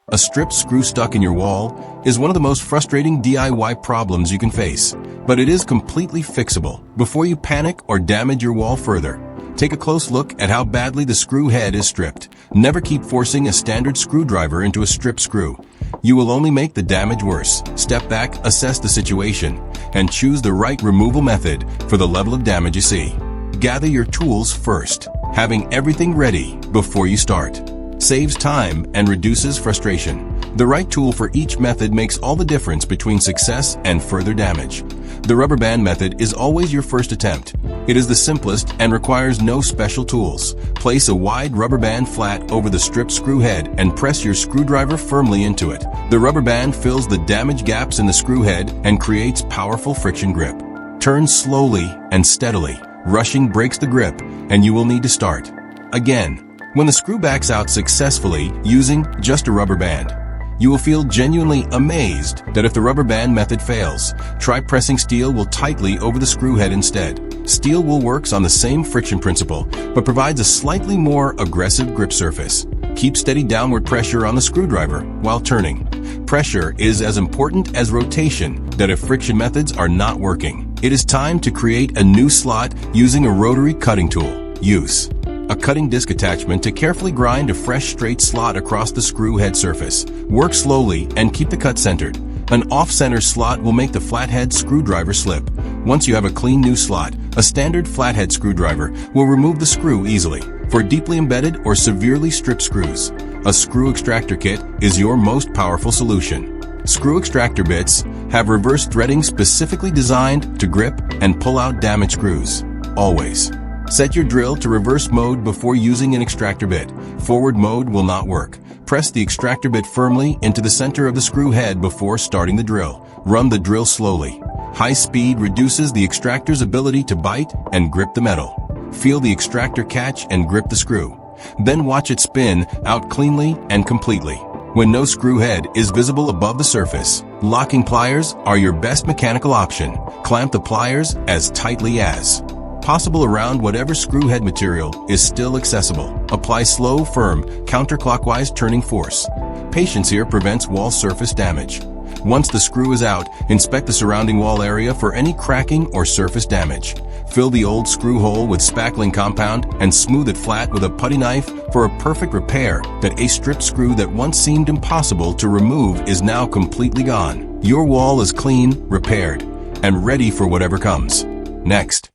A stripped screw stuck in your wall is one of the most frustrating DIY problems you can face, but it is completely fixable. Before you panic or damage your wall further, take a close look at how badly the screw head is stripped. Never keep forcing a standard screwdriver into a stripped screw. You will only make the damage worse. Step back, assess the situation, and choose the right removal method for the level of damage you see. Gather your tools first. Having everything ready before you start saves time and reduces frustration. The right tool for each method makes all the difference between success and further damage. The rubber band method is always your first attempt. It is the simplest and requires no special tools. Place a wide rubber band flat over the stripped screw head and press your screwdriver firmly into it. The rubber band fills the damaged gaps in the screw head and creates powerful friction grip. Turn slowly and steadily. Rushing breaks the grip, and you will need to start again. When the screw backs out successfully using just a rubber band, you will feel genuinely amazed that if the rubber band method fails, try pressing steel wool tightly over the screw head instead. Steel wool works on the same friction principle, but provides a slightly more aggressive grip surface. Keep steady downward pressure on the screwdriver while turning. Pressure is as important as rotation that if friction methods are not working. It is time to create a new slot using a rotary cutting tool. Use a cutting disc attachment to carefully grind a fresh straight slot across the screw head surface. Work slowly and keep the cut centered. An off-center slot will make the flathead screwdriver slip. Once you have a clean new slot, a standard flathead screwdriver will remove the screw easily. For deeply embedded or severely stripped screws, a screw extractor kit is your most powerful solution. Screw extractor bits have reverse threading specifically designed to grip and pull out damaged screws. Always set your drill to reverse mode before using an extractor bit. Forward mode will not work. Press the extractor bit firmly into the center of the screw head before starting the drill. Run the drill slowly. High speed reduces the extractor's ability to bite and grip the metal. Feel the extractor catch and grip the screw. Then watch it spin out cleanly and completely. When no screw head is visible above the surface, locking pliers are your best mechanical option. Clamp the pliers as tightly as possible around whatever screw head material is still accessible. Apply slow, firm, counterclockwise turning force. Patience here prevents wall surface damage. Once the screw is out, inspect the surrounding wall area for any cracking or surface damage. Fill the old screw hole with spackling compound and smooth it flat with a putty knife for a perfect repair. That a stripped screw that once seemed impossible to remove is now completely gone. Your wall is clean, repaired, and ready for whatever comes next.